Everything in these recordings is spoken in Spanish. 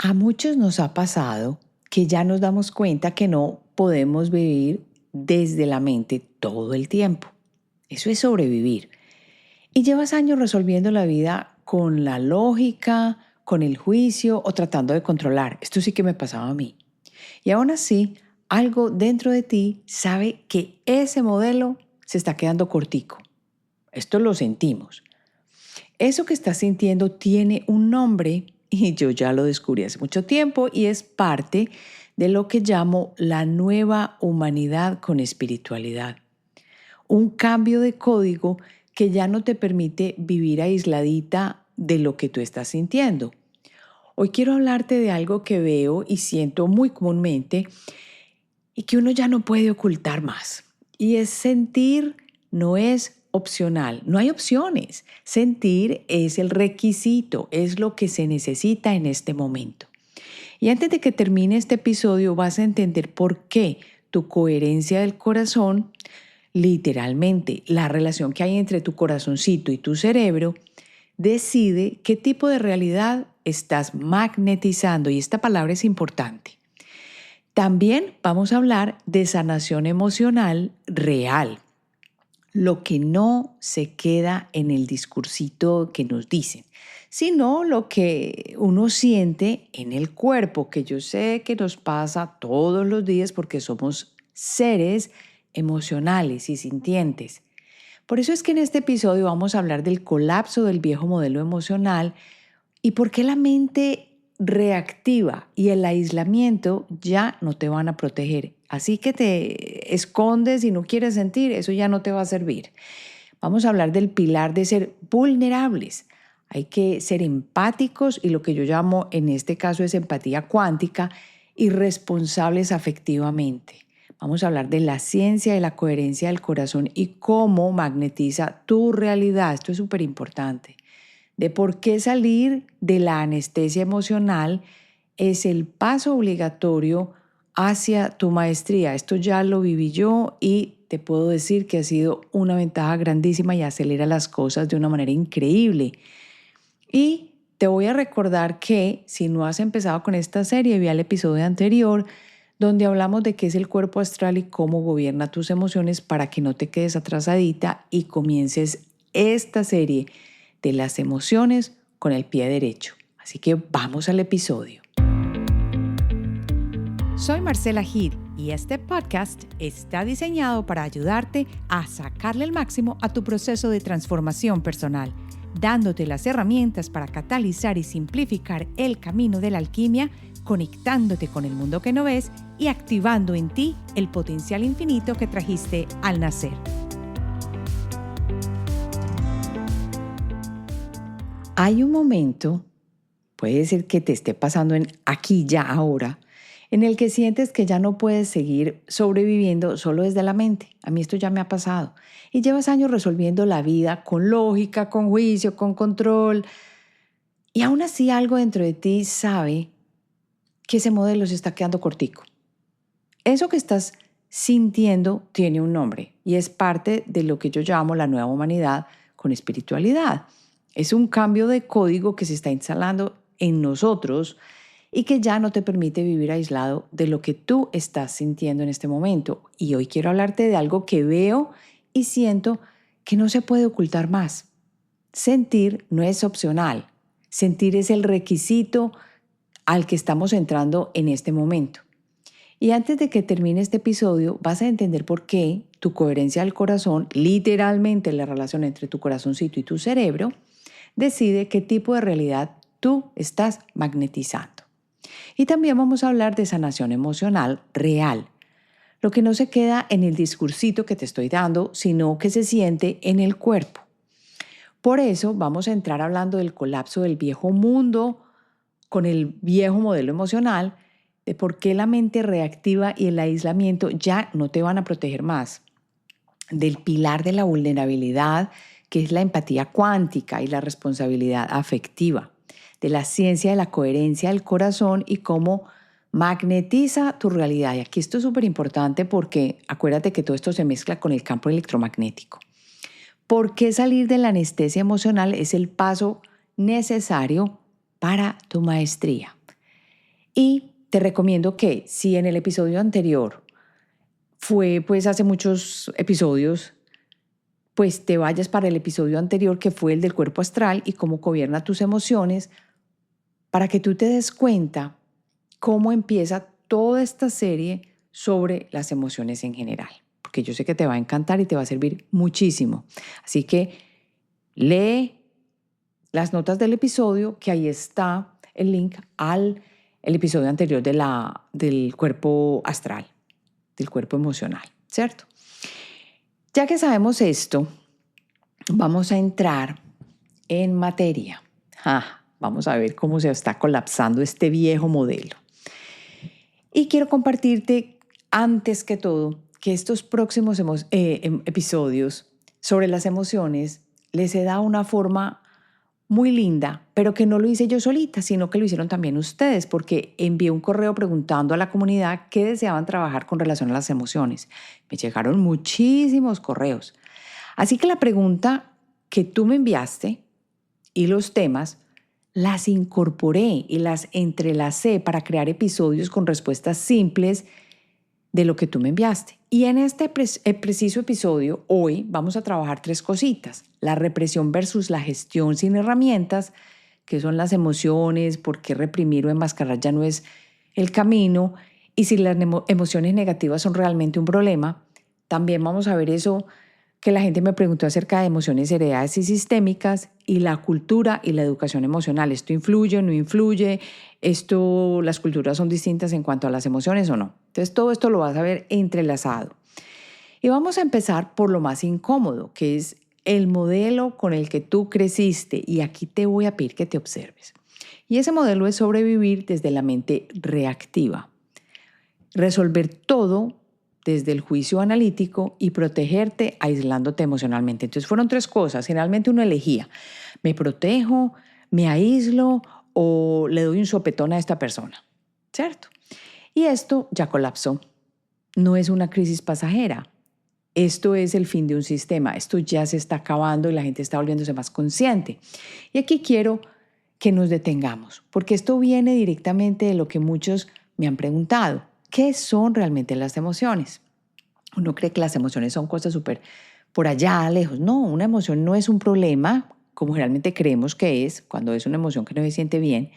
A muchos nos ha pasado que ya nos damos cuenta que no podemos vivir desde la mente todo el tiempo. Eso es sobrevivir. Y llevas años resolviendo la vida con la lógica, con el juicio o tratando de controlar. Esto sí que me pasaba a mí. Y aún así, algo dentro de ti sabe que ese modelo se está quedando cortico. Esto lo sentimos. Eso que estás sintiendo tiene un nombre y yo ya lo descubrí hace mucho tiempo y es parte de lo que llamo la nueva humanidad con espiritualidad. Un cambio de código que ya no te permite vivir aisladita de lo que tú estás sintiendo. Hoy quiero hablarte de algo que veo y siento muy comúnmente y que uno ya no puede ocultar más. Y es sentir no es opcional, no hay opciones. Sentir es el requisito, es lo que se necesita en este momento. Y antes de que termine este episodio vas a entender por qué tu coherencia del corazón, literalmente la relación que hay entre tu corazoncito y tu cerebro, decide qué tipo de realidad estás magnetizando. Y esta palabra es importante. También vamos a hablar de sanación emocional real, lo que no se queda en el discursito que nos dicen, sino lo que uno siente en el cuerpo, que yo sé que nos pasa todos los días porque somos seres emocionales y sintientes. Por eso es que en este episodio vamos a hablar del colapso del viejo modelo emocional y por qué la mente reactiva y el aislamiento ya no te van a proteger. Así que te escondes y no quieres sentir, eso ya no te va a servir. Vamos a hablar del pilar de ser vulnerables. Hay que ser empáticos y lo que yo llamo en este caso es empatía cuántica y responsables afectivamente. Vamos a hablar de la ciencia de la coherencia del corazón y cómo magnetiza tu realidad. Esto es súper importante. De por qué salir de la anestesia emocional es el paso obligatorio hacia tu maestría. Esto ya lo viví yo y te puedo decir que ha sido una ventaja grandísima y acelera las cosas de una manera increíble. Y te voy a recordar que si no has empezado con esta serie, ve al episodio anterior donde hablamos de qué es el cuerpo astral y cómo gobierna tus emociones para que no te quedes atrasadita y comiences esta serie de las emociones con el pie derecho. Así que vamos al episodio. Soy Marcela Gil y este podcast está diseñado para ayudarte a sacarle el máximo a tu proceso de transformación personal, dándote las herramientas para catalizar y simplificar el camino de la alquimia, conectándote con el mundo que no ves y activando en ti el potencial infinito que trajiste al nacer. Hay un momento, puede ser que te esté pasando en aquí, ya, ahora, en el que sientes que ya no puedes seguir sobreviviendo solo desde la mente. A mí esto ya me ha pasado. Y llevas años resolviendo la vida con lógica, con juicio, con control. Y aún así algo dentro de ti sabe que ese modelo se está quedando cortico. Eso que estás sintiendo tiene un nombre y es parte de lo que yo llamo la nueva humanidad con espiritualidad. Es un cambio de código que se está instalando en nosotros y que ya no te permite vivir aislado de lo que tú estás sintiendo en este momento. Y hoy quiero hablarte de algo que veo y siento que no se puede ocultar más. Sentir no es opcional. Sentir es el requisito al que estamos entrando en este momento. Y antes de que termine este episodio, vas a entender por qué tu coherencia del corazón, literalmente la relación entre tu corazoncito y tu cerebro, decide qué tipo de realidad tú estás magnetizando. Y también vamos a hablar de sanación emocional real, lo que no se queda en el discursito que te estoy dando, sino que se siente en el cuerpo. Por eso vamos a entrar hablando del colapso del viejo mundo con el viejo modelo emocional, de por qué la mente reactiva y el aislamiento ya no te van a proteger más, del pilar de la vulnerabilidad, que es la empatía cuántica y la responsabilidad afectiva, de la ciencia de la coherencia del corazón y cómo magnetiza tu realidad. Y aquí esto es súper importante porque acuérdate que todo esto se mezcla con el campo electromagnético. ¿Por qué salir de la anestesia emocional es el paso necesario para tu maestría? Y te recomiendo que si en el episodio anterior fue pues hace muchos episodios, pues te vayas para el episodio anterior que fue el del cuerpo astral y cómo gobierna tus emociones, para que tú te des cuenta cómo empieza toda esta serie sobre las emociones en general, porque yo sé que te va a encantar y te va a servir muchísimo. Así que lee las notas del episodio, que ahí está el link al el episodio anterior del cuerpo astral, del cuerpo emocional, ¿cierto? Ya que sabemos esto, vamos a entrar en materia. Vamos a ver cómo se está colapsando este viejo modelo. Y quiero compartirte, antes que todo, que estos próximos episodios sobre las emociones les he dado una forma muy linda, pero que no lo hice yo solita, sino que lo hicieron también ustedes, porque envié un correo preguntando a la comunidad qué deseaban trabajar con relación a las emociones. Me llegaron muchísimos correos. Así que la pregunta que tú me enviaste y los temas las incorporé y las entrelacé para crear episodios con respuestas simples de lo que tú me enviaste. Y en este preciso episodio, hoy, vamos a trabajar 3 cositas. La represión versus la gestión sin herramientas, que son las emociones, por qué reprimir o enmascarar ya no es el camino, y si las emociones negativas son realmente un problema. También vamos a ver eso que la gente me preguntó acerca de emociones heredadas y sistémicas, y la cultura y la educación emocional. ¿Esto influye o no influye? ¿Las culturas son distintas en cuanto a las emociones o no? Entonces todo esto lo vas a ver entrelazado. Y vamos a empezar por lo más incómodo, que es el modelo con el que tú creciste, y aquí te voy a pedir que te observes. Y ese modelo es sobrevivir desde la mente reactiva, resolver todo desde el juicio analítico y protegerte aislándote emocionalmente. Entonces fueron 3 cosas. Generalmente uno elegía: me protejo, me aíslo o le doy un sopetón a esta persona, ¿cierto? Y esto ya colapsó. No es una crisis pasajera. Esto es el fin de un sistema. Esto ya se está acabando y la gente está volviéndose más consciente. Y aquí quiero que nos detengamos, porque esto viene directamente de lo que muchos me han preguntado. ¿Qué son realmente las emociones? Uno cree que las emociones son cosas súper por allá, lejos. No, una emoción no es un problema, como generalmente creemos que es, cuando es una emoción que no se siente bien.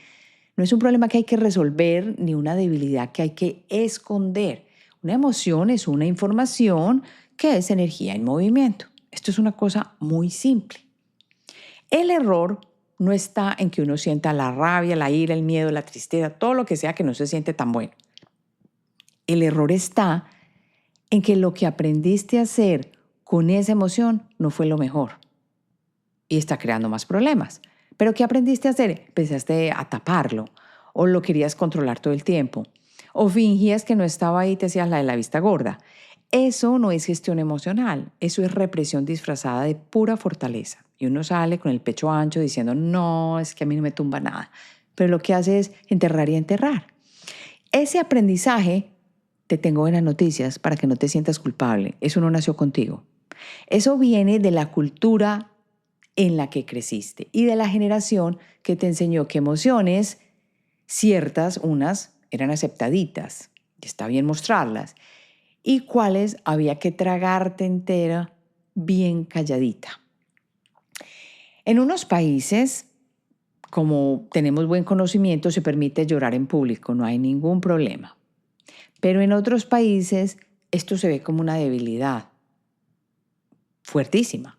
No es un problema que hay que resolver ni una debilidad que hay que esconder. Una emoción es una información que es energía en movimiento. Esto es una cosa muy simple. El error no está en que uno sienta la rabia, la ira, el miedo, la tristeza, todo lo que sea que no se siente tan bueno. El error está en que lo que aprendiste a hacer con esa emoción no fue lo mejor y está creando más problemas. ¿Pero qué aprendiste a hacer? Empezaste a taparlo, o lo querías controlar todo el tiempo, o fingías que no estaba ahí y te hacías la de la vista gorda. Eso no es gestión emocional, eso es represión disfrazada de pura fortaleza. Y uno sale con el pecho ancho diciendo: no, es que a mí no me tumba nada. Pero lo que hace es enterrar y enterrar. Ese aprendizaje, te tengo buenas noticias para que no te sientas culpable. Eso no nació contigo. Eso viene de la cultura en la que creciste y de la generación que te enseñó que emociones ciertas, unas eran aceptaditas, y está bien mostrarlas, y cuáles había que tragarte entera bien calladita. En unos países, como tenemos buen conocimiento, se permite llorar en público, no hay ningún problema. Pero en otros países esto se ve como una debilidad fuertísima.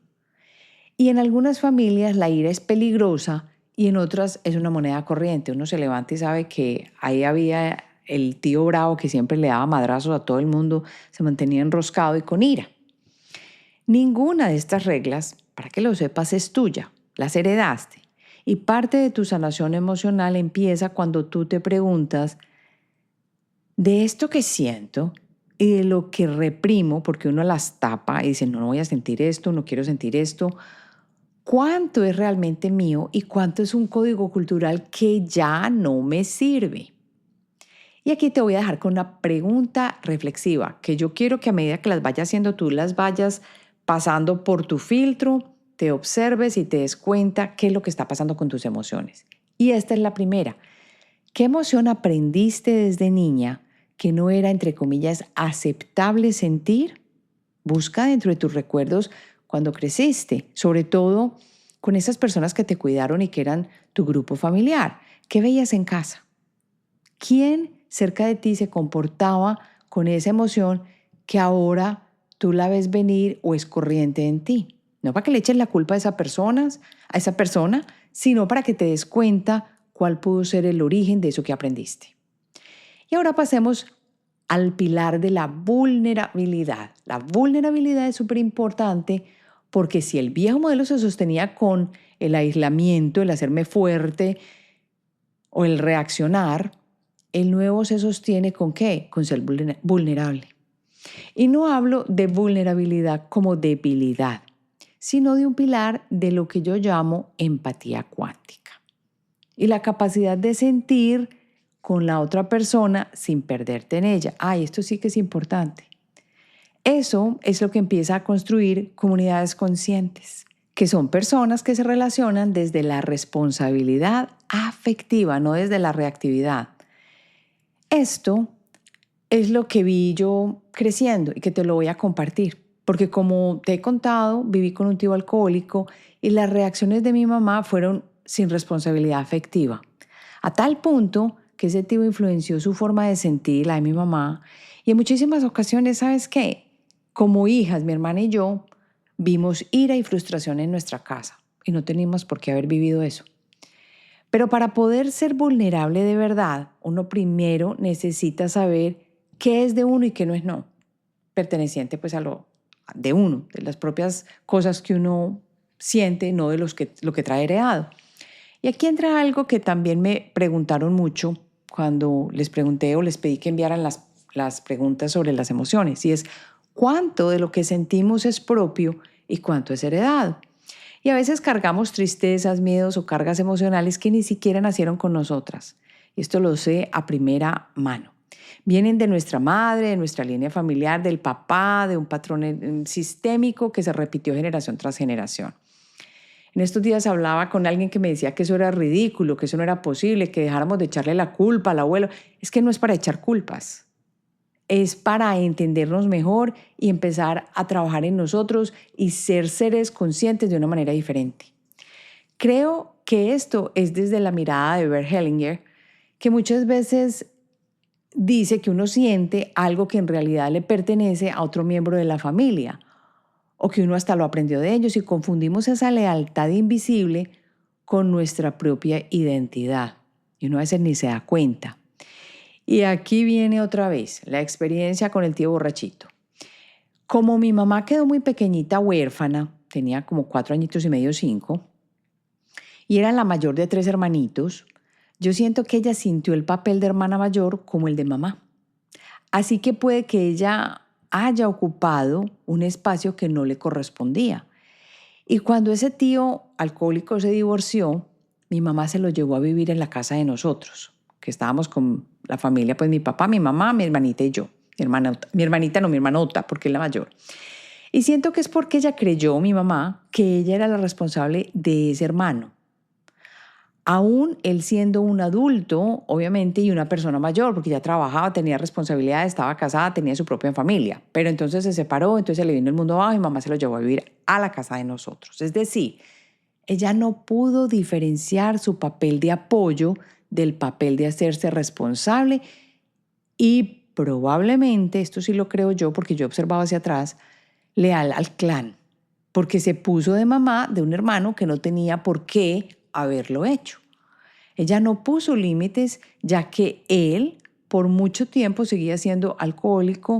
Y en algunas familias la ira es peligrosa y en otras es una moneda corriente. Uno se levanta y sabe que ahí había el tío bravo que siempre le daba madrazos a todo el mundo, se mantenía enroscado y con ira. Ninguna de estas reglas, para que lo sepas, es tuya. Las heredaste. Y parte de tu sanación emocional empieza cuando tú te preguntas: de esto que siento y de lo que reprimo, porque uno las tapa y dice: no voy a sentir esto, no quiero sentir esto, ¿cuánto es realmente mío y cuánto es un código cultural que ya no me sirve? Y aquí te voy a dejar con una pregunta reflexiva que yo quiero que a medida que las vayas haciendo tú las vayas pasando por tu filtro, te observes y te des cuenta qué es lo que está pasando con tus emociones. Y esta es la primera. ¿Qué emoción aprendiste desde niña que no era, entre comillas, aceptable sentir? Busca dentro de tus recuerdos cuando creciste, sobre todo con esas personas que te cuidaron y que eran tu grupo familiar. ¿Qué veías en casa? ¿Quién cerca de ti se comportaba con esa emoción que ahora tú la ves venir o es corriente en ti? No para que le eches la culpa a esa persona, sino para que te des cuenta cuál pudo ser el origen de eso que aprendiste. Y ahora pasemos al pilar de la vulnerabilidad. La vulnerabilidad es súper importante porque si el viejo modelo se sostenía con el aislamiento, el hacerme fuerte o el reaccionar, el nuevo se sostiene ¿con qué? Con ser vulnerable. Y no hablo de vulnerabilidad como debilidad, sino de un pilar de lo que yo llamo empatía cuántica. Y la capacidad de sentir con la otra persona sin perderte en ella. Ay, esto sí que es importante. Eso es lo que empieza a construir comunidades conscientes, que son personas que se relacionan desde la responsabilidad afectiva, no desde la reactividad. Esto es lo que vi yo creciendo y que te lo voy a compartir, porque como te he contado, viví con un tío alcohólico y las reacciones de mi mamá fueron sin responsabilidad afectiva, a tal punto que ese tío influenció su forma de sentir, la de mi mamá, y en muchísimas ocasiones, ¿sabes qué? Como hijas, mi hermana y yo, vimos ira y frustración en nuestra casa y no teníamos por qué haber vivido eso. Pero para poder ser vulnerable de verdad, uno primero necesita saber qué es de uno y qué no es no, perteneciente pues a lo de uno, de las propias cosas que uno siente, no de lo que trae heredado. Y aquí entra algo que también me preguntaron mucho cuando les pregunté o les pedí que enviaran las preguntas sobre las emociones, y es cuánto de lo que sentimos es propio y cuánto es heredado. Y a veces cargamos tristezas, miedos o cargas emocionales que ni siquiera nacieron con nosotras. Y esto lo sé a primera mano. Vienen de nuestra madre, de nuestra línea familiar, del papá, de un patrón sistémico que se repitió generación tras generación. En estos días hablaba con alguien que me decía que eso era ridículo, que eso no era posible, que dejáramos de echarle la culpa al abuelo. Es que no es para echar culpas. Es para entendernos mejor y empezar a trabajar en nosotros y ser seres conscientes de una manera diferente. Creo que esto es desde la mirada de Bert Hellinger, que muchas veces dice que uno siente algo que en realidad le pertenece a otro miembro de la familia o que uno hasta lo aprendió de ellos y confundimos esa lealtad invisible con nuestra propia identidad. Y uno a veces ni se da cuenta. Y aquí viene otra vez la experiencia con el tío borrachito. Como mi mamá quedó muy pequeñita, huérfana, tenía como 4 añitos y medio, 5, y era la mayor de 3 hermanitos, yo siento que ella sintió el papel de hermana mayor como el de mamá. Así que puede que ella haya ocupado un espacio que no le correspondía. Y cuando ese tío alcohólico se divorció, mi mamá se lo llevó a vivir en la casa de nosotros, que estábamos con la familia, pues mi papá, mi mamá, mi hermanita y yo. Mi hermanota, porque es la mayor. Y siento que es porque ella creyó, mi mamá, que ella era la responsable de ese hermano. Aún él siendo un adulto, obviamente, y una persona mayor, porque ya trabajaba, tenía responsabilidades, estaba casada, tenía su propia familia. Pero entonces se separó, entonces se le vino el mundo abajo y mamá se lo llevó a vivir a la casa de nosotros. Es decir, ella no pudo diferenciar su papel de apoyo del papel de hacerse responsable y probablemente, esto sí lo creo yo porque yo he observado hacia atrás, leal al clan, porque se puso de mamá de un hermano que no tenía por qué haberlo hecho. Ella no puso límites ya que él por mucho tiempo seguía siendo alcohólico,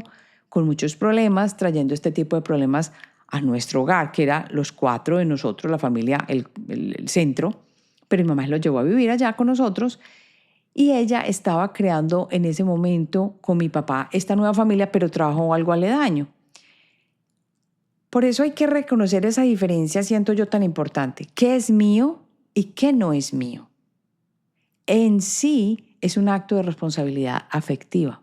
con muchos problemas, trayendo este tipo de problemas a nuestro hogar, que era los 4 de nosotros, la familia, el centro, pero mi mamá lo llevó a vivir allá con nosotros y ella estaba creando en ese momento con mi papá esta nueva familia, pero trabajó algo aledaño. Por eso hay que reconocer esa diferencia, siento yo tan importante. ¿Qué es mío y qué no es mío? En sí es un acto de responsabilidad afectiva.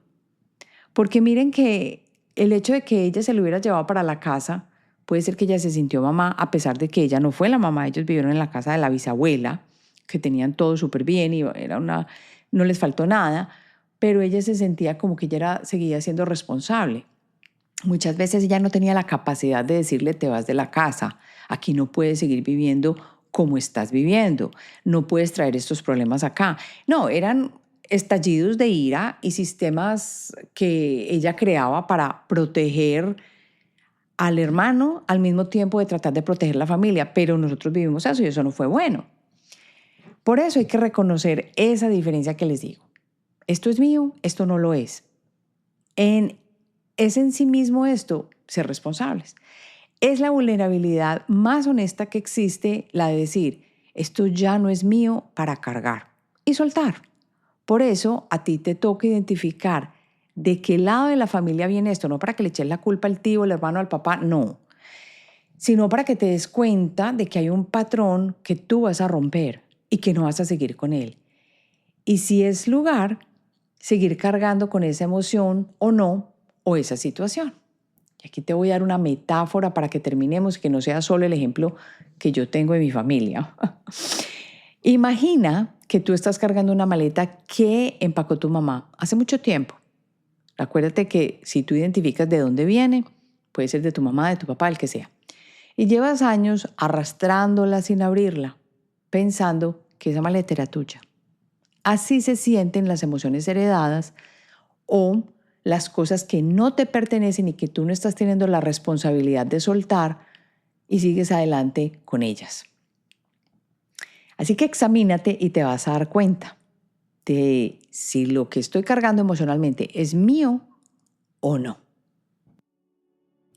Porque miren que el hecho de que ella se lo hubiera llevado para la casa, puede ser que ella se sintió mamá, a pesar de que ella no fue la mamá. Ellos vivieron en la casa de la bisabuela, que tenían todo súper bien y era una no les faltó nada, pero ella se sentía como que ella seguía siendo responsable. Muchas veces ella no tenía la capacidad de decirle: te vas de la casa, aquí no puedes seguir viviendo como estás viviendo, no puedes traer estos problemas acá. No, eran estallidos de ira y sistemas que ella creaba para proteger al hermano al mismo tiempo de tratar de proteger la familia, pero nosotros vivimos eso y eso no fue bueno. Por eso hay que reconocer esa diferencia que les digo. Esto es mío, esto no lo es. Es en sí mismo esto ser responsables. Es la vulnerabilidad más honesta que existe, la de decir: esto ya no es mío, para cargar y soltar. Por eso a ti te toca identificar de qué lado de la familia viene esto, no para que le eches la culpa al tío, al hermano, al papá, no, sino para que te des cuenta de que hay un patrón que tú vas a romper y que no vas a seguir con él. Y si es lugar, seguir cargando con esa emoción o no, o esa situación. Y aquí te voy a dar una metáfora para que terminemos, que no sea solo el ejemplo que yo tengo de mi familia. Imagina que tú estás cargando una maleta que empacó tu mamá hace mucho tiempo. Acuérdate que si tú identificas de dónde viene, puede ser de tu mamá, de tu papá, el que sea. Y llevas años arrastrándola sin abrirla, pensando que esa maleta era tuya. Así se sienten las emociones heredadas o las cosas que no te pertenecen y que tú no estás teniendo la responsabilidad de soltar y sigues adelante con ellas. Así que examínate y te vas a dar cuenta de si lo que estoy cargando emocionalmente es mío o no.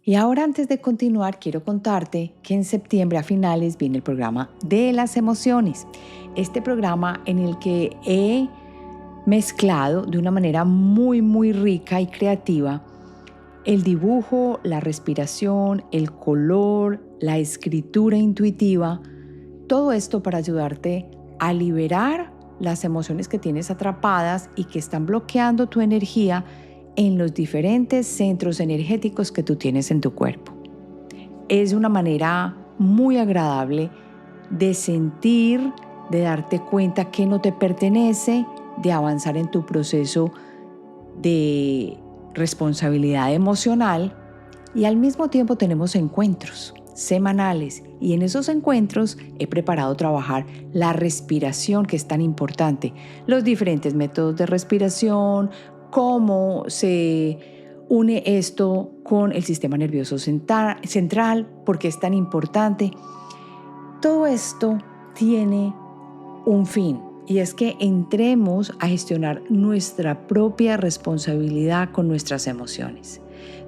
Y ahora, antes de continuar, quiero contarte que en septiembre a finales viene el programa de las emociones. Este programa en el que he mezclado de una manera muy rica y creativa el dibujo, la respiración, el color, la escritura intuitiva, todo esto para ayudarte a liberar las emociones que tienes atrapadas y que están bloqueando tu energía en los diferentes centros energéticos que tú tienes en tu cuerpo. Es una manera muy agradable de sentir, de darte cuenta que no te pertenece, de avanzar en tu proceso de responsabilidad emocional, y al mismo tiempo tenemos encuentros semanales y en esos encuentros he preparado trabajar la respiración, que es tan importante, los diferentes métodos de respiración, cómo se une esto con el sistema nervioso central, porque es tan importante. Todo esto tiene un fin, y es que entremos a gestionar nuestra propia responsabilidad con nuestras emociones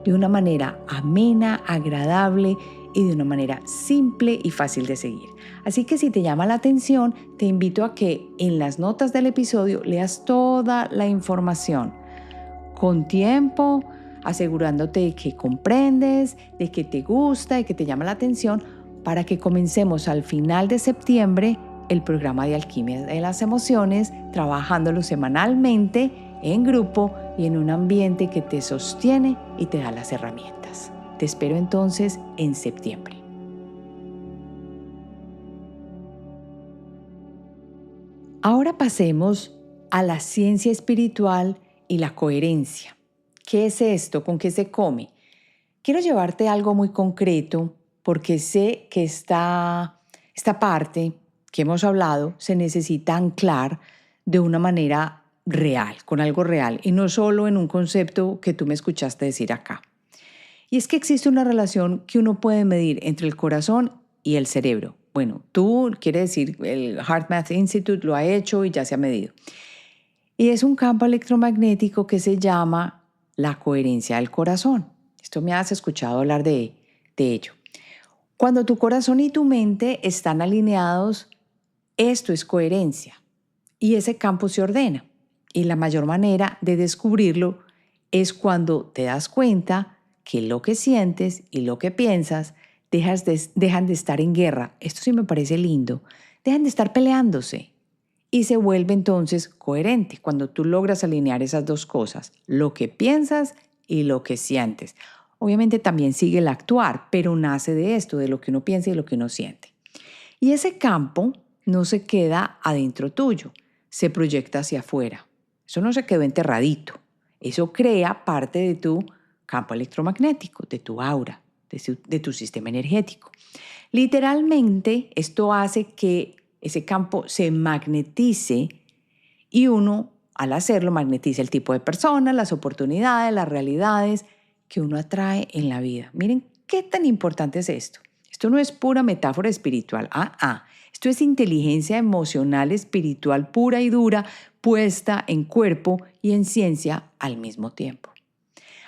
de una manera amena, agradable y de una manera simple y fácil de seguir. Así que si te llama la atención, te invito a que en las notas del episodio leas toda la información con tiempo, asegurándote de que comprendes, de que te gusta y que te llama la atención, para que comencemos al final de septiembre el programa de Alquimia de las Emociones, trabajándolo semanalmente en grupo y en un ambiente que te sostiene y te da las herramientas. Te espero entonces en septiembre. Ahora pasemos a la ciencia espiritual y la coherencia. ¿Qué es esto? ¿Con qué se come? Quiero llevarte a algo muy concreto porque sé que esta parte que hemos hablado se necesita anclar de una manera real, con algo real, y no solo en un concepto que tú me escuchaste decir acá. Y es que existe una relación que uno puede medir entre el corazón y el cerebro. Bueno, quiere decir, el HeartMath Institute lo ha hecho y ya se ha medido. Y es un campo electromagnético que se llama la coherencia del corazón. Esto me has escuchado hablar de ello. Cuando tu corazón y tu mente están alineados, esto es coherencia y ese campo se ordena. Y la mayor manera de descubrirlo es cuando te das cuenta que lo que sientes y lo que piensas dejan de estar en guerra. Esto sí me parece lindo. Dejan de estar peleándose y se vuelve entonces coherente cuando tú logras alinear esas dos cosas, lo que piensas y lo que sientes. Obviamente también sigue el actuar, pero nace de esto, de lo que uno piensa y lo que uno siente. Y ese campo no se queda adentro tuyo, se proyecta hacia afuera. Eso no se quedó enterradito. Eso crea parte de tu campo electromagnético, de tu aura, de tu sistema energético. Literalmente, esto hace que ese campo se magnetice y uno, al hacerlo, magnetiza el tipo de personas, las oportunidades, las realidades que uno atrae en la vida. Miren qué tan importante es esto. Esto no es pura metáfora espiritual. Esto es inteligencia emocional espiritual pura y dura, puesta en cuerpo y en ciencia al mismo tiempo.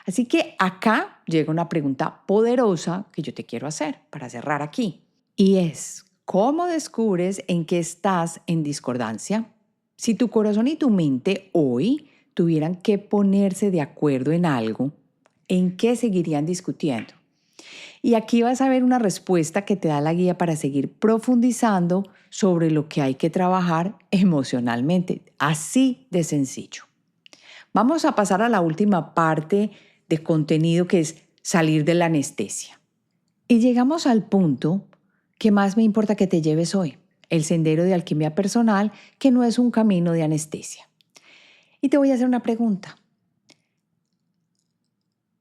Así que acá llega una pregunta poderosa que yo te quiero hacer para cerrar aquí. Y es, ¿cómo descubres en qué estás en discordancia? Si tu corazón y tu mente hoy tuvieran que ponerse de acuerdo en algo, ¿en qué seguirían discutiendo? Y aquí vas a ver una respuesta que te da la guía para seguir profundizando sobre lo que hay que trabajar emocionalmente. Así de sencillo. Vamos a pasar a la última parte de contenido, que es salir de la anestesia. Y llegamos al punto que más me importa que te lleves hoy, el sendero de alquimia personal, que no es un camino de anestesia. Y te voy a hacer una pregunta,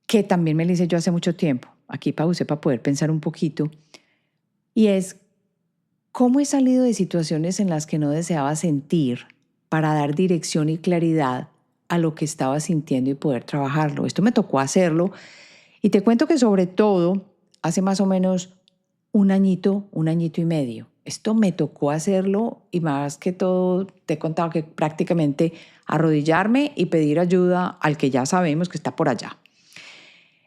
que también me la hice yo hace mucho tiempo. Aquí pausé para poder pensar un poquito. Y es, ¿cómo he salido de situaciones en las que no deseaba sentir para dar dirección y claridad a lo que estaba sintiendo y poder trabajarlo? Esto me tocó hacerlo. Y te cuento que sobre todo hace más o menos un añito y medio. Esto me tocó hacerlo y más que todo te he contado que prácticamente arrodillarme y pedir ayuda al que ya sabemos que está por allá.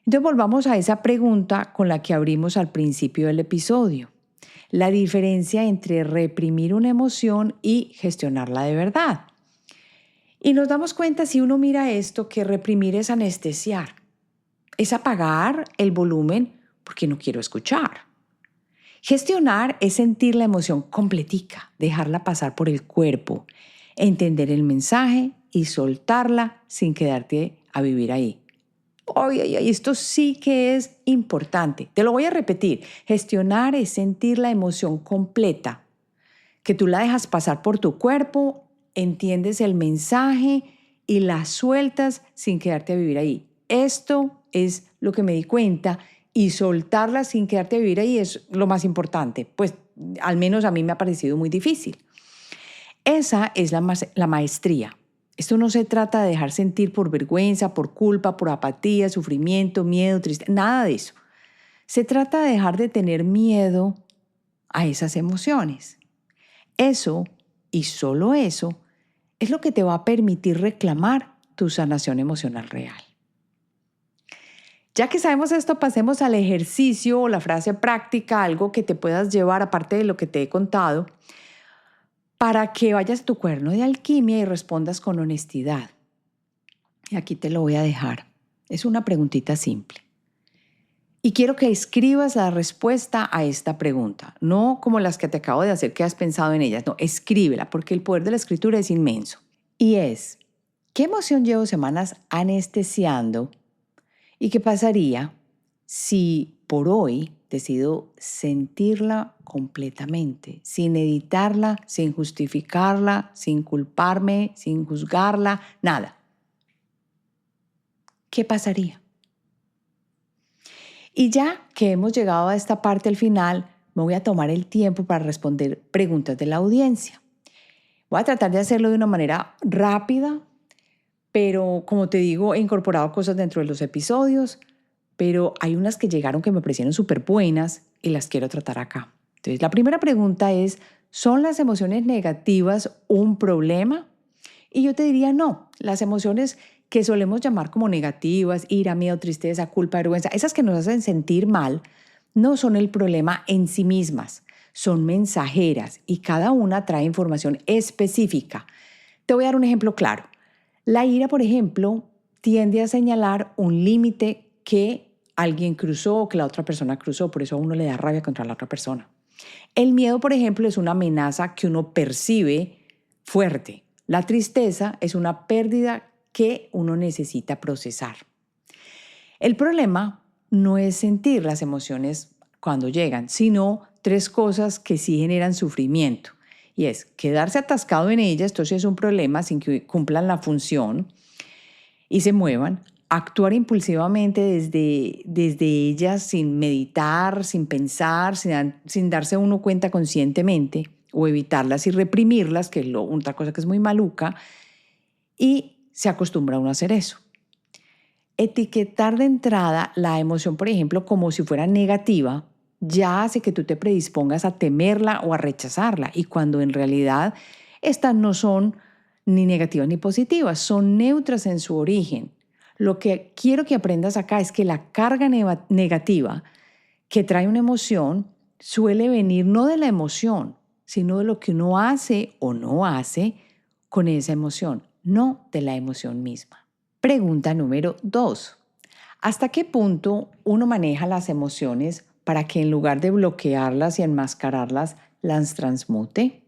Entonces volvamos a esa pregunta con la que abrimos al principio del episodio. La diferencia entre reprimir una emoción y gestionarla de verdad. Y nos damos cuenta, si uno mira esto, que reprimir es anestesiar. Es apagar el volumen porque no quiero escuchar. Gestionar es sentir la emoción completica, dejarla pasar por el cuerpo, entender el mensaje y soltarla sin quedarte a vivir ahí. Esto sí que es importante. Te lo voy a repetir. Gestionar es sentir la emoción completa, que tú la dejas pasar por tu cuerpo, entiendes el mensaje y la sueltas sin quedarte a vivir ahí. Esto es lo que me di cuenta, y soltarla sin quedarte a vivir ahí es lo más importante. Pues al menos a mí me ha parecido muy difícil. Esa es la maestría. Esto no se trata de dejar sentir por vergüenza, por culpa, por apatía, sufrimiento, miedo, tristeza, nada de eso. Se trata de dejar de tener miedo a esas emociones. Eso, y solo eso, es lo que te va a permitir reclamar tu sanación emocional real. Ya que sabemos esto, pasemos al ejercicio o la frase práctica, algo que te puedas llevar aparte de lo que te he contado, para que vayas a tu cuaderno de alquimia y respondas con honestidad. Y aquí te lo voy a dejar. Es una preguntita simple. Y quiero que escribas la respuesta a esta pregunta, no como las que te acabo de hacer que has pensado en ellas, no, escríbela porque el poder de la escritura es inmenso. Y es, ¿qué emoción llevo semanas anestesiando? ¿Y qué pasaría si por hoy decido sentirla completamente, sin editarla, sin justificarla, sin culparme, sin juzgarla, nada? ¿Qué pasaría? Y ya que hemos llegado a esta parte al final, me voy a tomar el tiempo para responder preguntas de la audiencia. Voy a tratar de hacerlo de una manera rápida, pero como te digo, he incorporado cosas dentro de los episodios, pero hay unas que llegaron que me parecieron súper buenas y las quiero tratar acá. Entonces, la primera pregunta es, ¿son las emociones negativas un problema? Y yo te diría no. Las emociones que solemos llamar como negativas, ira, miedo, tristeza, culpa, vergüenza, esas que nos hacen sentir mal, no son el problema en sí mismas. Son mensajeras y cada una trae información específica. Te voy a dar un ejemplo claro. La ira, por ejemplo, tiende a señalar un límite que alguien cruzó o que la otra persona cruzó, por eso a uno le da rabia contra la otra persona. El miedo, por ejemplo, es una amenaza que uno percibe fuerte. La tristeza es una pérdida que uno necesita procesar. El problema no es sentir las emociones cuando llegan, sino tres cosas que sí generan sufrimiento. y es quedarse atascado en ella, esto sí es un problema, sin que cumplan la función y se muevan, actuar impulsivamente desde ellas sin meditar, sin pensar, sin darse uno cuenta conscientemente, o evitarlas y reprimirlas, que es otra cosa que es muy maluca, y se acostumbra uno a hacer eso. Etiquetar de entrada la emoción, por ejemplo, como si fuera negativa, ya hace que tú te predispongas a temerla o a rechazarla, y cuando en realidad estas no son ni negativas ni positivas, son neutras en su origen. Lo que quiero que aprendas acá es que la carga negativa que trae una emoción suele venir no de la emoción, sino de lo que uno hace o no hace con esa emoción, no de la emoción misma. Pregunta número 2. ¿Hasta qué punto uno maneja las emociones para que en lugar de bloquearlas y enmascararlas, las transmute?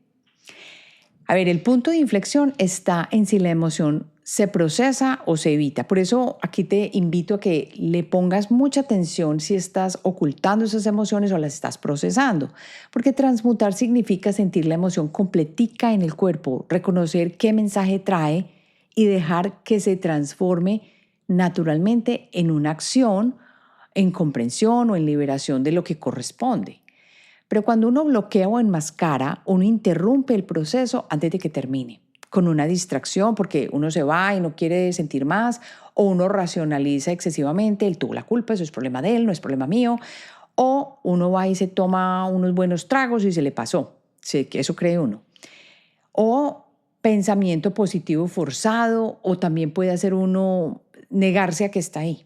A ver, el punto de inflexión está en si la emoción se procesa o se evita. Por eso aquí te invito a que le pongas mucha atención si estás ocultando esas emociones o las estás procesando. Porque transmutar significa sentir la emoción completica en el cuerpo, reconocer qué mensaje trae y dejar que se transforme naturalmente en una acción, en comprensión o en liberación de lo que corresponde. Pero cuando uno bloquea o enmascara, uno interrumpe el proceso antes de que termine, con una distracción porque uno se va y no quiere sentir más, o uno racionaliza excesivamente, él tuvo la culpa, eso es problema de él, no es problema mío, o uno va y se toma unos buenos tragos y se le pasó, sí, que eso cree uno. O pensamiento positivo forzado, o también puede hacer uno negarse a que está ahí.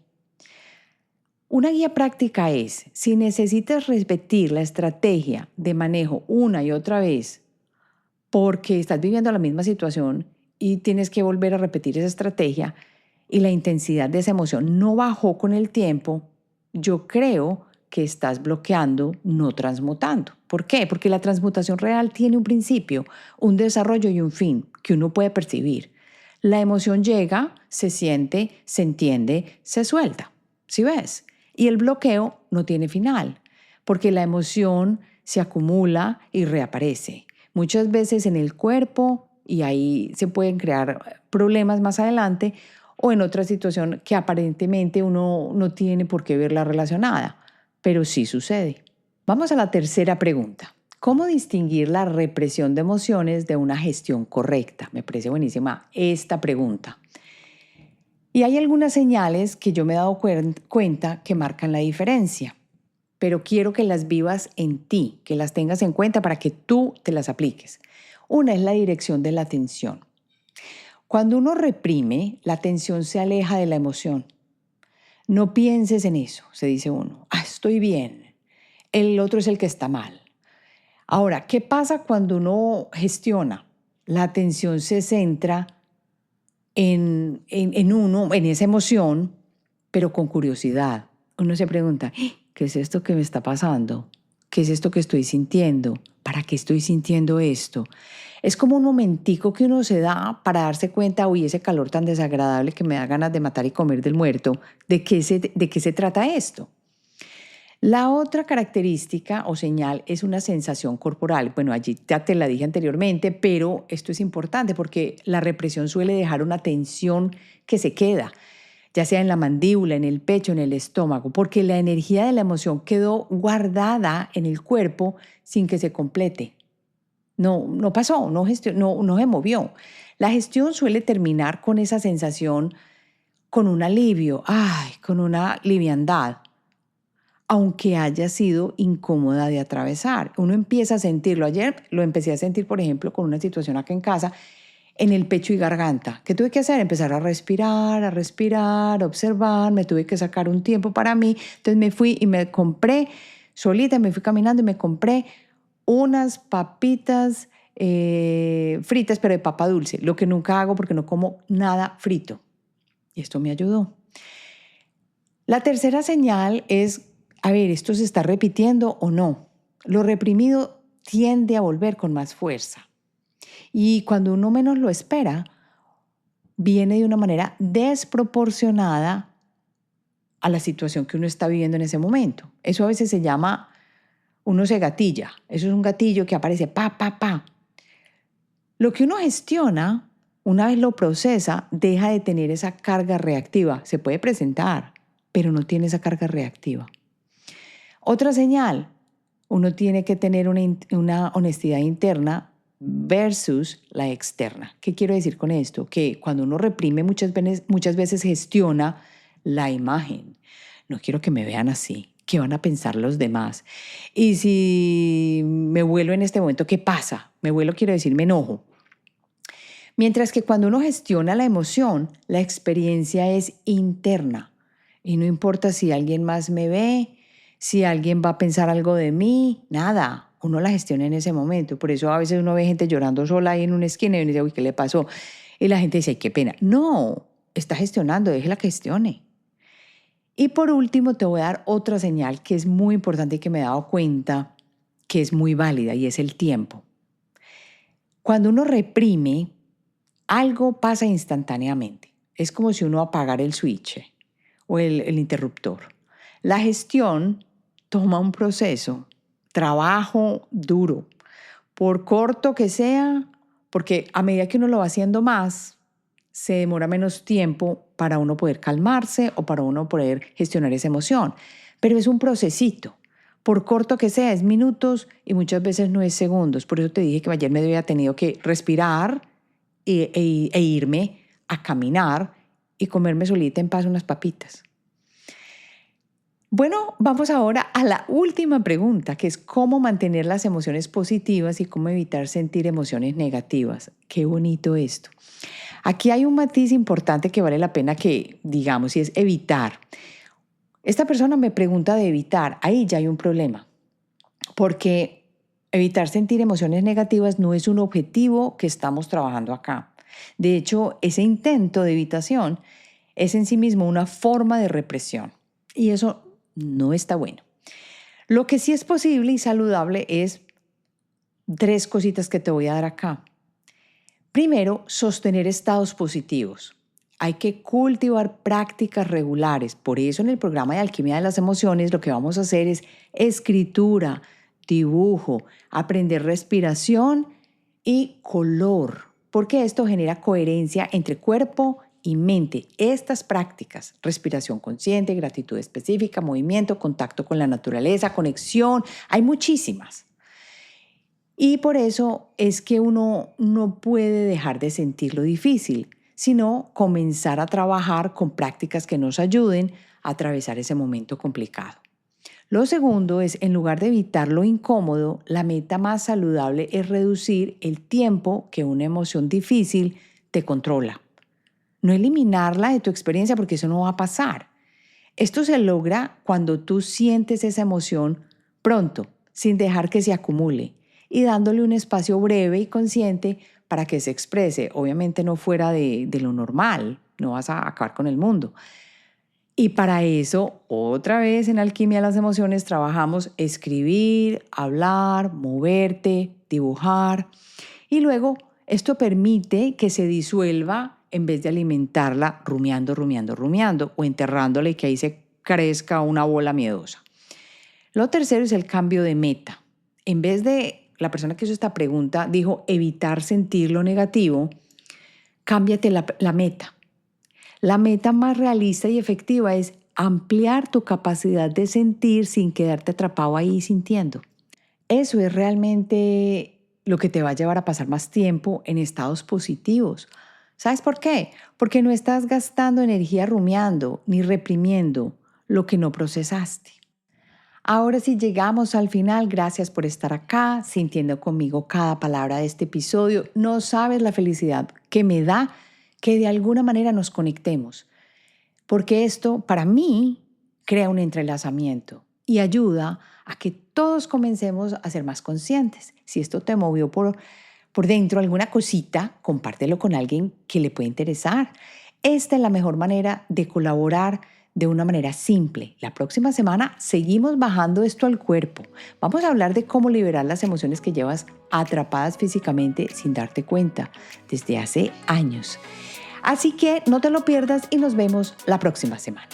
Una guía práctica es, si necesitas repetir la estrategia de manejo una y otra vez porque estás viviendo la misma situación y tienes que volver a repetir esa estrategia y la intensidad de esa emoción no bajó con el tiempo, yo creo que estás bloqueando, no transmutando. ¿Por qué? Porque la transmutación real tiene un principio, un desarrollo y un fin que uno puede percibir. La emoción llega, se siente, se entiende, se suelta. ¿Sí ves? Y el bloqueo no tiene final, porque la emoción se acumula y reaparece. Muchas veces en el cuerpo, y ahí se pueden crear problemas más adelante, o en otra situación que aparentemente uno no tiene por qué verla relacionada, pero sí sucede. Vamos a la tercera pregunta. ¿Cómo distinguir la represión de emociones de una gestión correcta? Me parece buenísima esta pregunta. Y hay algunas señales que yo me he dado cuenta que marcan la diferencia, pero quiero que las vivas en ti, que las tengas en cuenta para que tú te las apliques. Una es la dirección de la atención. Cuando uno reprime, la atención se aleja de la emoción. No pienses en eso, se dice uno. Estoy bien. El otro es el que está mal. Ahora, ¿qué pasa cuando uno gestiona? La atención se centra en uno, en esa emoción, pero con curiosidad. Uno se pregunta, ¿qué es esto que me está pasando? ¿Qué es esto que estoy sintiendo? ¿Para qué estoy sintiendo esto? Es como un momentico que uno se da para darse cuenta, uy, ese calor tan desagradable que me da ganas de matar y comer del muerto, ¿de qué se trata esto? La otra característica o señal es una sensación corporal. Bueno, allí ya te la dije anteriormente, pero esto es importante porque la represión suele dejar una tensión que se queda, ya sea en la mandíbula, en el pecho, en el estómago, porque la energía de la emoción quedó guardada en el cuerpo sin que se complete. No pasó, no se movió. La gestión suele terminar con esa sensación, con un alivio, con una liviandad, aunque haya sido incómoda de atravesar. Uno empieza a sentirlo. Ayer lo empecé a sentir, por ejemplo, con una situación acá en casa, en el pecho y garganta. ¿Qué tuve que hacer? Empezar a respirar, a observar. Me tuve que sacar un tiempo para mí. Entonces me fui y me compré, solita me fui caminando y me compré unas papitas fritas, pero de papa dulce, lo que nunca hago porque no como nada frito. Y esto me ayudó. La tercera señal es, a ver, ¿esto se está repitiendo o no? Lo reprimido tiende a volver con más fuerza. Y cuando uno menos lo espera, viene de una manera desproporcionada a la situación que uno está viviendo en ese momento. Eso a veces se llama, uno se gatilla. Eso es un gatillo que aparece, pa. Lo que uno gestiona, una vez lo procesa, deja de tener esa carga reactiva. Se puede presentar, pero no tiene esa carga reactiva. Otra señal, uno tiene que tener una honestidad interna versus la externa. ¿Qué quiero decir con esto? Que cuando uno reprime muchas veces gestiona la imagen. No quiero que me vean así. ¿Qué van a pensar los demás? Y si me vuelo en este momento, ¿qué pasa? Me vuelo quiero decir me enojo. Mientras que cuando uno gestiona la emoción, la experiencia es interna. Y no importa si alguien más me ve, si alguien va a pensar algo de mí, nada. Uno la gestiona en ese momento. Por eso a veces uno ve gente llorando sola ahí en una esquina y uno dice, uy, ¿qué le pasó? Y la gente dice, ay, qué pena. No, está gestionando, déjela que gestione. Y por último te voy a dar otra señal que es muy importante y que me he dado cuenta que es muy válida y es el tiempo. Cuando uno reprime, algo pasa instantáneamente. Es como si uno apagara el switch o el interruptor. La gestión toma un proceso, trabajo duro, por corto que sea, porque a medida que uno lo va haciendo más, se demora menos tiempo para uno poder calmarse o para uno poder gestionar esa emoción. Pero es un procesito. Por corto que sea, es minutos y muchas veces no es segundos. Por eso te dije que ayer me había tenido que respirar e irme a caminar y comerme solita en paz unas papitas. Bueno, vamos ahora a la última pregunta, que es cómo mantener las emociones positivas y cómo evitar sentir emociones negativas. Qué bonito esto. Aquí hay un matiz importante que vale la pena que digamos y es evitar. Esta persona me pregunta de evitar, ahí ya hay un problema, porque evitar sentir emociones negativas no es un objetivo que estamos trabajando acá. De hecho, ese intento de evitación es en sí mismo una forma de represión y eso no está bueno. Lo que sí es posible y saludable es 3 cositas que te voy a dar acá. Primero, sostener estados positivos. Hay que cultivar prácticas regulares. Por eso en el programa de Alquimia de las Emociones lo que vamos a hacer es escritura, dibujo, aprender respiración y color, porque esto genera coherencia entre cuerpo y mente. Estas prácticas, respiración consciente, gratitud específica, movimiento, contacto con la naturaleza, conexión, hay muchísimas. Y por eso es que uno no puede dejar de sentirlo difícil, sino comenzar a trabajar con prácticas que nos ayuden a atravesar ese momento complicado. Lo segundo es, en lugar de evitar lo incómodo, la meta más saludable es reducir el tiempo que una emoción difícil te controla. No eliminarla de tu experiencia porque eso no va a pasar. Esto se logra cuando tú sientes esa emoción pronto, sin dejar que se acumule y dándole un espacio breve y consciente para que se exprese. Obviamente no fuera de lo normal, no vas a acabar con el mundo. Y para eso, otra vez en Alquimia de las Emociones, trabajamos escribir, hablar, moverte, dibujar. Y luego esto permite que se disuelva en vez de alimentarla rumiando, o enterrándola y que ahí se crezca una bola miedosa. Lo tercero es el cambio de meta. En vez de, la persona que hizo esta pregunta dijo evitar sentir lo negativo, cámbiate la meta. La meta más realista y efectiva es ampliar tu capacidad de sentir sin quedarte atrapado ahí sintiendo. Eso es realmente lo que te va a llevar a pasar más tiempo en estados positivos. ¿Sabes por qué? Porque no estás gastando energía rumiando ni reprimiendo lo que no procesaste. Ahora sí llegamos al final. Gracias por estar acá, sintiendo conmigo cada palabra de este episodio. No sabes la felicidad que me da que de alguna manera nos conectemos, porque esto para mí crea un entrelazamiento y ayuda a que todos comencemos a ser más conscientes. Si esto te movió por dentro alguna cosita, compártelo con alguien que le pueda interesar. Esta es la mejor manera de colaborar de una manera simple. La próxima semana seguimos bajando esto al cuerpo. Vamos a hablar de cómo liberar las emociones que llevas atrapadas físicamente sin darte cuenta desde hace años. Así que no te lo pierdas y nos vemos la próxima semana.